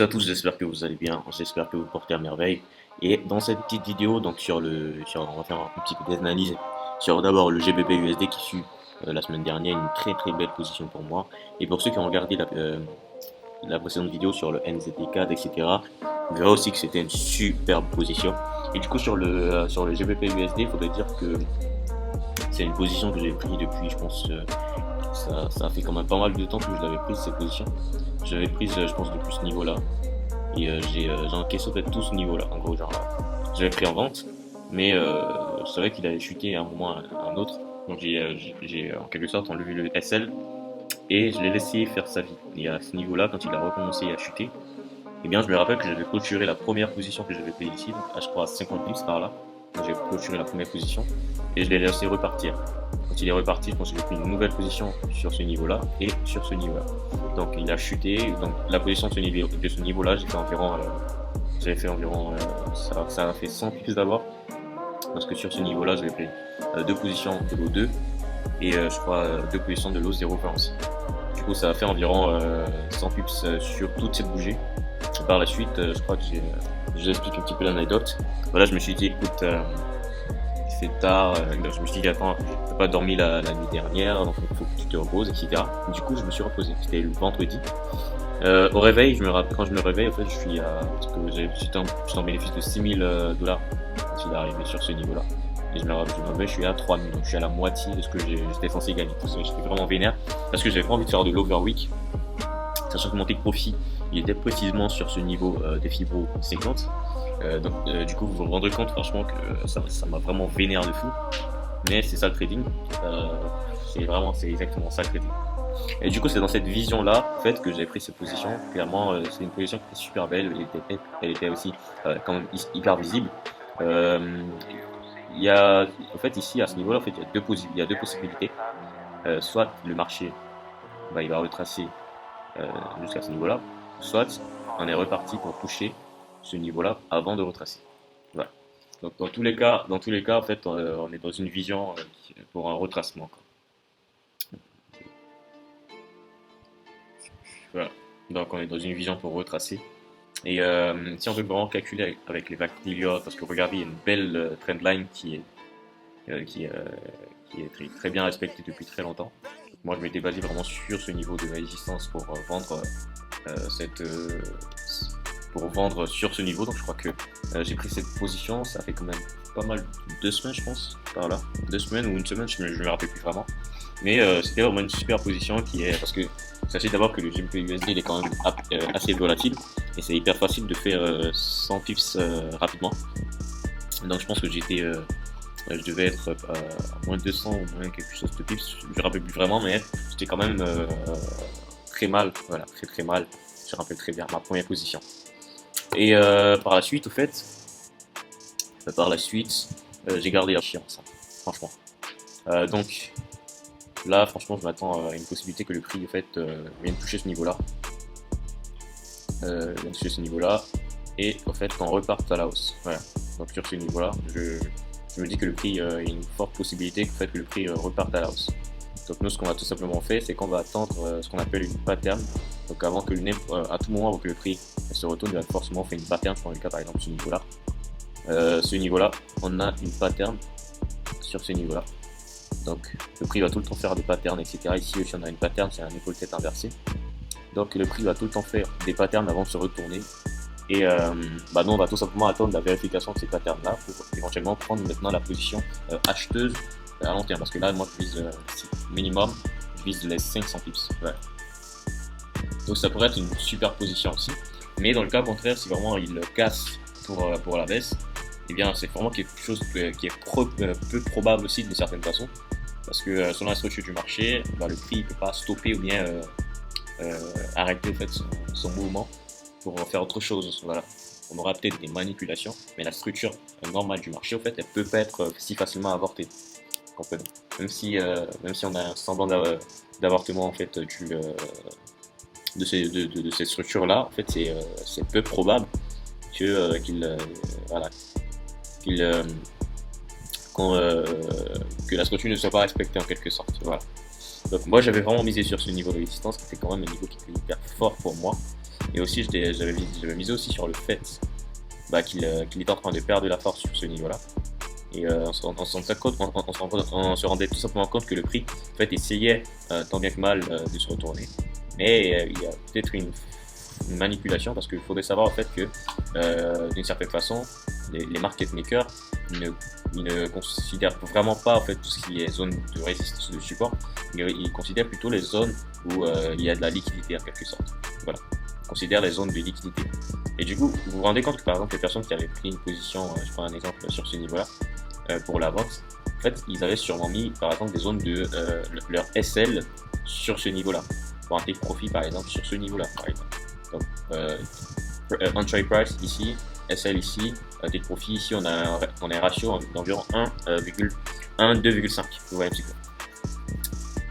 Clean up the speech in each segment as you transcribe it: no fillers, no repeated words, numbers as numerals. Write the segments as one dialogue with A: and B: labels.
A: Salut à tous, j'espère que vous allez bien, j'espère que vous portez à merveille. Et dans cette petite vidéo, donc on va faire un petit peu d'analyse sur d'abord le GBP USD qui fut la semaine dernière une très belle position pour moi. Et pour ceux qui ont regardé la précédente vidéo sur le NZT4, etc., vous verrez aussi que c'était une superbe position. Et du coup sur le GBP USD, il faudrait dire que c'est une position que j'ai prise depuis, je pense, ça a fait quand même pas mal de temps que je l'avais prise cette position. Je l'avais prise, je pense, depuis ce niveau-là. Et j'ai encaissé en fait tout ce niveau-là. En gros, genre, j'avais pris en vente, mais c'est vrai qu'il avait chuté à un moment à un autre. Donc j'ai en quelque sorte enlevé le SL et je l'ai laissé faire sa vie. Et à ce niveau-là, quand il a recommencé à chuter, eh bien, je me rappelle que j'avais clôturé la première position que j'avais prise ici, donc je crois à 50 pips par là. J'ai clôturé la première position et je l'ai laissé repartir. Quand il est reparti, je pense que j'ai pris une nouvelle position sur ce niveau-là et sur ce niveau-là. Donc il a chuté. Donc la position de ce niveau-là, j'avais fait environ, ça a fait 100 pips d'abord. Parce que sur ce niveau-là, j'avais pris deux positions de l'eau 2 et je crois deux positions de l'eau 0,15. Du coup, ça a fait environ 100 pips sur toutes ces bougies. Par la suite, je crois que je vous explique un petit peu l'anecdote. Voilà, je me suis dit, écoute, c'est tard, je me suis dit, attends, t'as pas dormi la nuit dernière, donc il faut que tu te reposes, etc. Du coup, je me suis reposé. C'était le vendredi. Au réveil, quand je me réveille, en fait, je suis parce que j'étais en bénéfice de 6 000 $ quand il est arrivé sur ce niveau-là. Et je me réveille, je suis à 3 000, donc je suis à la moitié de ce que j'étais censé gagner. J'étais vraiment vénère parce que j'avais pas envie de faire de l'overweek, sachant que mon take profit, il était précisément sur ce niveau des fibros 50. Du coup, vous vous rendrez compte franchement que ça m'a vraiment vénère de fou. Mais c'est ça le trading. C'est exactement ça le trading. Et du coup, c'est dans cette vision-là, en fait, que j'ai pris cette position. Clairement, c'est une position qui était super belle. Elle était aussi quand même hyper visible. Il y a, en fait, ici à ce niveau-là, en fait, il y a deux possibilités. Soit le marché, il va retracer jusqu'à ce niveau-là, soit on est reparti pour toucher ce niveau-là avant de retracer. Voilà. Donc dans tous les cas, en fait, on est dans une vision pour un retracement, quoi. Voilà. Donc on est dans une vision pour retracer. Et si on veut vraiment calculer avec les vagues d'Elliott, parce que regardez, il y a une belle trendline qui est très bien respectée depuis très longtemps. Moi, je m'étais basé vraiment sur ce niveau de résistance pour vendre pour vendre sur ce niveau. Donc je crois que j'ai pris cette position, ça fait quand même pas mal, 2 semaines je pense, par là. 2 semaines ou une semaine, je me rappelle plus vraiment. Mais c'était vraiment une super position parce que sachez d'abord que le GBP USD il est quand même assez volatile et c'est hyper facile de faire 100 pips rapidement. Donc je pense que je devais être à moins de 200 ou moins quelque chose de pips, je me rappelle plus vraiment, mais j'étais quand même très mal, voilà, très mal. Je me rappelle très bien ma première position. Et par la suite, au fait, j'ai gardé la chiance, franchement. Donc là, franchement, je m'attends à une possibilité que le prix, en fait, vienne toucher ce niveau-là. Vienne toucher ce niveau-là. Et, en fait, qu'on reparte à la hausse. Voilà. Donc sur ce niveau-là, je me dis que le prix, il y a une forte possibilité que le prix reparte à la hausse. Donc nous, ce qu'on va tout simplement faire, c'est qu'on va attendre ce qu'on appelle une pattern. Donc avant que à tout moment, avant que le prix se retourne, il va forcément faire une pattern. Je prends le cas par exemple ce niveau-là. Ce niveau-là, on a une pattern sur ce niveau-là. Donc le prix va tout le temps faire des patterns, etc. Ici aussi on a une pattern, c'est un épaule-tête inversé. Donc le prix va tout le temps faire des patterns avant de se retourner. Et nous on va tout simplement attendre la vérification de ces patterns là pour éventuellement prendre maintenant la position acheteuse à long terme. Parce que là moi je vise minimum, je vise les 500 pips. Ouais. Donc ça pourrait être une super position aussi. Mais dans le cas contraire, si vraiment il casse pour la baisse, eh bien c'est vraiment quelque chose qui est peu probable aussi d'une certaine façon. Parce que selon la structure du marché, le prix ne peut pas stopper ou bien arrêter en fait, son mouvement pour faire autre chose. Voilà. On aura peut-être des manipulations, mais la structure normale du marché, en fait, elle peut pas être si facilement avortée. Même si on a un semblant d'avortement en fait de ces structures-là, en fait, c'est peu probable que la structure ne soit pas respectée en quelque sorte. Voilà. Donc moi j'avais vraiment misé sur ce niveau de résistance qui était quand même un niveau qui était hyper fort pour moi. Et aussi, j'avais misé aussi sur le fait qu'il était en train de perdre de la force sur ce niveau-là. Et on se rendait tout simplement compte que le prix en fait, essayait tant bien que mal de se retourner. Mais il y a peut-être une manipulation parce qu'il faudrait savoir en fait que d'une certaine façon, les market makers ils ne considèrent vraiment pas en fait tout ce qui est zone de résistance de support, mais ils considèrent plutôt les zones où il y a de la liquidité en quelque sorte. Voilà, ils considèrent les zones de liquidité. Et du coup, vous vous rendez compte que par exemple les personnes qui avaient pris une position, je prends un exemple sur ce niveau-là, pour la vente, en fait, ils avaient sûrement mis par exemple des zones de leur SL sur ce niveau-là, pour un take profit par exemple sur ce niveau-là, par exemple. Donc, entry price ici, SL ici, take profit ici, on a un ratio d'environ 2,5. Vous voyez un petit peu.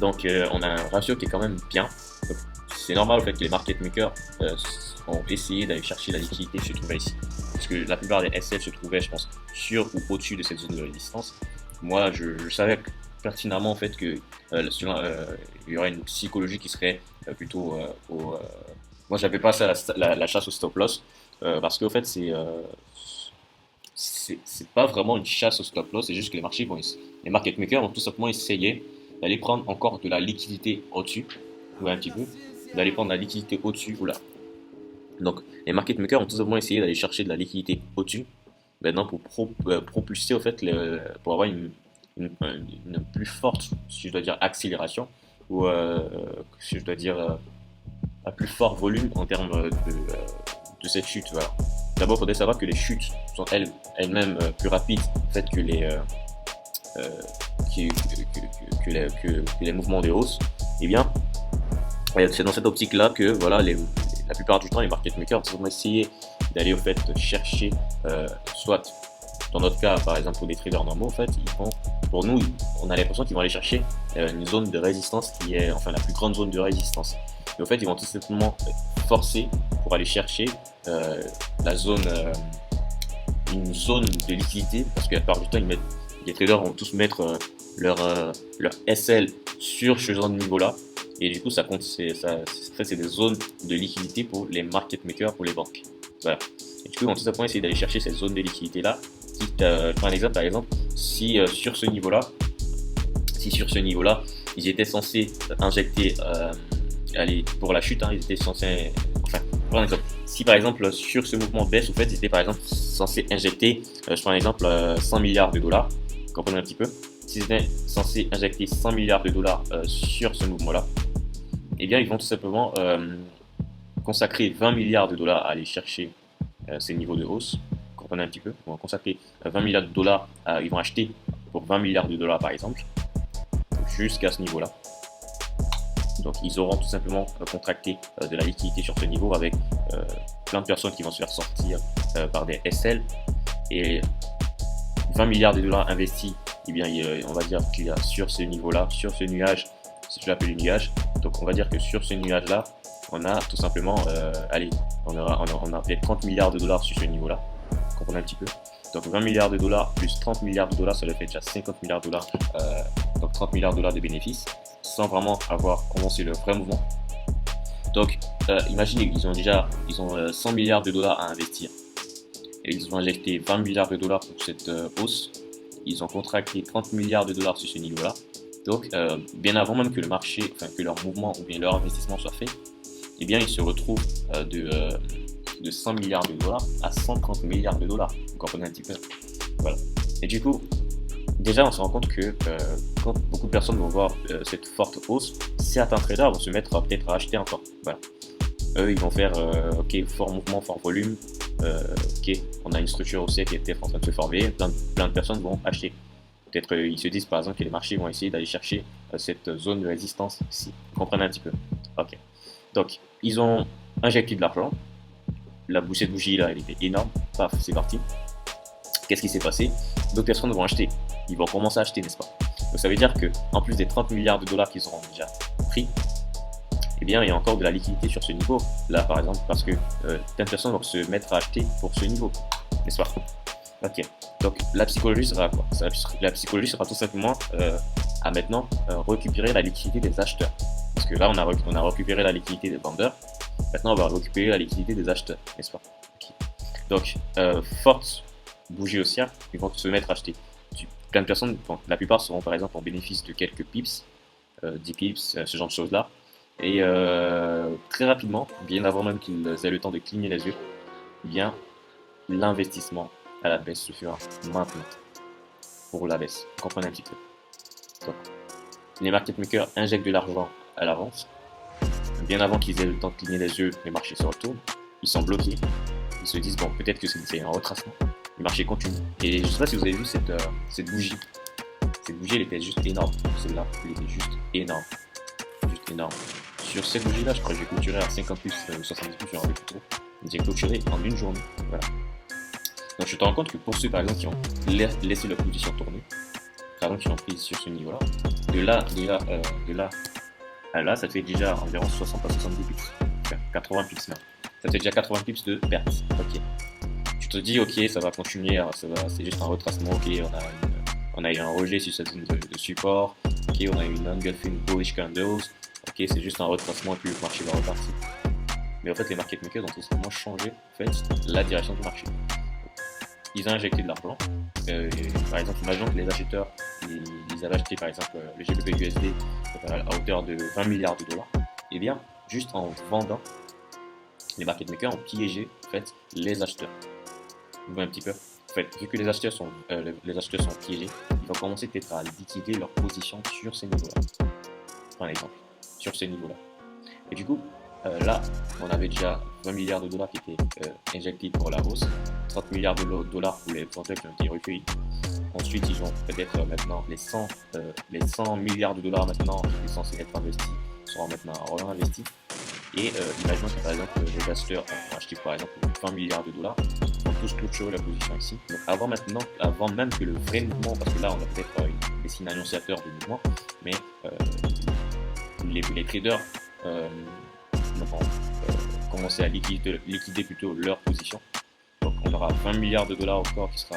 A: Donc, on a un ratio qui est quand même bien. C'est normal au fait que les market makers ont essayé d'aller chercher la liquidité qui se trouvait ici. Parce que la plupart des SL se trouvaient, je pense, sur ou au-dessus de cette zone de résistance. Moi, je savais pertinemment en fait que il y aurait une psychologie qui serait plutôt moi, j'appelle pas ça la chasse au stop loss parce qu'au fait, c'est pas vraiment une chasse au stop loss, c'est juste que les market makers vont tout simplement essayer d'aller prendre encore de la liquidité au-dessus, ou un petit peu, d'aller prendre la liquidité au-dessus ou là. Donc, les market makers ont tout simplement essayé d'aller chercher de la liquidité au-dessus, maintenant pour propulser, au fait, pour avoir une plus forte, si je dois dire, accélération, ou si je dois dire, un plus fort volume en termes de cette chute. Voilà. D'abord, il faudrait savoir que les chutes sont elles-mêmes plus rapides en fait, que les mouvements de hausse. Et bien, c'est dans cette optique-là que voilà, la plupart du temps, les market makers vont essayer d'aller au fait chercher, soit dans notre cas, par exemple, pour des traders normaux, en fait, pour nous, on a l'impression qu'ils vont aller chercher une zone de résistance qui est, enfin, la plus grande zone de résistance. Et en fait, ils vont tout simplement forcer pour aller chercher une zone de liquidité, parce que la plupart du temps, les traders vont tous mettre leur SL sur ce genre de niveau-là. Et du coup, c'est des zones de liquidité pour les market makers, pour les banques. Voilà. Et du coup, ils vont tout simplement essayer d'aller chercher cette zone de liquidité-là. Je prends un exemple, par exemple, si sur ce niveau-là, ils étaient censés injecter, pour la chute, ils étaient censés, enfin, par exemple, si par exemple sur ce mouvement de baisse, en fait, ils étaient par exemple censés injecter, je prends un exemple, 100 milliards de dollars, vous comprenez un petit peu, s'ils étaient censés injecter 100 milliards de dollars sur ce mouvement-là, eh bien, ils vont tout simplement consacrer 20 milliards de dollars à aller chercher ces niveaux de hausse. Vous comprenez un petit peu, ils vont consacrer 20 milliards de dollars, ils vont acheter pour 20 milliards de dollars par exemple, jusqu'à ce niveau-là. Donc ils auront tout simplement contracté de la liquidité sur ce niveau avec plein de personnes qui vont se faire sortir par des SL. Et 20 milliards de dollars investis, eh bien, on va dire qu'il y a sur ce niveau-là, sur ce nuage, si je l'appelle le nuage, donc on va dire que sur ce nuage-là, on a tout simplement, on a peut-être 30 milliards de dollars sur ce niveau-là, vous comprenez un petit peu. Donc 20 milliards de dollars plus 30 milliards de dollars, ça leur fait déjà 50 milliards de dollars, donc 30 milliards de dollars de bénéfices, sans vraiment avoir commencé le vrai mouvement. Donc imaginez qu'ils ont 100 milliards de dollars à investir. Et ils ont injecté 20 milliards de dollars pour cette hausse. Ils ont contracté 30 milliards de dollars sur ce niveau-là. Donc bien avant même que le marché, enfin que leur mouvement ou bien leur investissement soit fait, eh bien ils se retrouvent de 100 milliards de dollars à 130 milliards de dollars. Vous comprenez un petit peu. Voilà. Et du coup, déjà on se rend compte que quand beaucoup de personnes vont voir cette forte hausse, certains traders vont se mettre peut-être à acheter encore. Voilà. Eux ils vont faire ok, fort mouvement, fort volume, ok, on a une structure haussière qui est en train de se former, plein de personnes vont acheter. Peut-être ils se disent par exemple que les marchés vont essayer d'aller chercher cette zone de résistance ici. Vous comprenez un petit peu. Ok. Donc ils ont injecté de l'argent. Cette bougie là elle était énorme. Paf, c'est parti. Qu'est-ce qui s'est passé? D'autres personnes vont acheter. Ils vont commencer à acheter, n'est-ce pas? Donc ça veut dire que en plus des 30 milliards de dollars qu'ils auront déjà pris, eh bien il y a encore de la liquidité sur ce niveau là par exemple, parce que plein de personnes vont se mettre à acheter pour ce niveau, n'est-ce pas? Ok. Donc la psychologie sera quoi? La psychologie sera tout simplement à maintenant récupérer la liquidité des acheteurs. Parce que là on a récupéré la liquidité des vendeurs. Maintenant, on va récupérer la liquidité des acheteurs, n'est-ce pas? Ok. Donc, forte bougie haussière, ils vont se mettre à acheter. Plein de personnes, bon, la plupart seront par exemple en bénéfice de quelques pips, 10 pips, ce genre de choses-là. Et très rapidement, bien avant même qu'ils aient le temps de cligner les yeux, eh bien, l'investissement à la baisse se fera maintenant pour la baisse. Comprenez un petit peu. Donc, les market makers injectent de l'argent à l'avance. Bien avant qu'ils aient le temps de cligner les yeux, les marchés se retournent. Ils sont bloqués. Ils se disent, bon, peut-être que c'est un retracement. Le marché continue. Et je ne sais pas si vous avez vu cette bougie. Cette bougie, elle était juste énorme. Celle-là, elle était juste énorme. Juste énorme. Sur cette bougie-là, je crois que j'ai clôturé à 50 plus, 70 plus, je ne me rappelle plus trop. J'ai clôturé en une journée. Voilà. Donc je te rends compte que pour ceux par exemple qui ont laissé leur position tourner, par exemple qui l'ont prise sur ce niveau-là, de là à là, ça te fait déjà environ 60 à 70 pips, enfin, 80 pips même. Ça te fait déjà 80 pips de perte. Ok. Tu te dis ok, ça va continuer, c'est juste un retracement. Ok, on a eu un rejet sur cette zone de support. Ok, on a eu une engulfing bullish candles. Ok, c'est juste un retracement et puis le marché va repartir. Mais en fait, les market makers ont totalement changé en fait, la direction du marché. Ils ont injecté de l'argent. Par exemple, imaginons que les acheteurs ils avaient acheté par exemple le GBP USD à hauteur de 20 milliards de dollars. Et bien, juste en vendant, les market makers ont piégé en fait, les acheteurs. Vous voyez un petit peu. En fait, vu que les acheteurs sont piégés, ils vont commencer peut-être à liquider leur position sur ces niveaux-là. Par exemple, sur ces niveaux-là. Et du coup, là, on avait déjà 20 milliards de dollars qui étaient injectés pour la hausse, 30 milliards de dollars pour les portefeuilles qui ont été recueillis. Ensuite, ils ont peut-être maintenant les 100 milliards de dollars maintenant qui étaient censés être investis seront maintenant réinvestis. Et imaginons que par exemple les acheteurs ont acheté par exemple 20 milliards de dollars, ils vont tous clôturer la position ici. Donc avant même que le vrai mouvement, parce que là on a peut-être des signes annonciateurs de mouvement, mais les traders vont commencer à liquider plutôt leur position. Donc on aura 20 milliards de dollars encore qui sera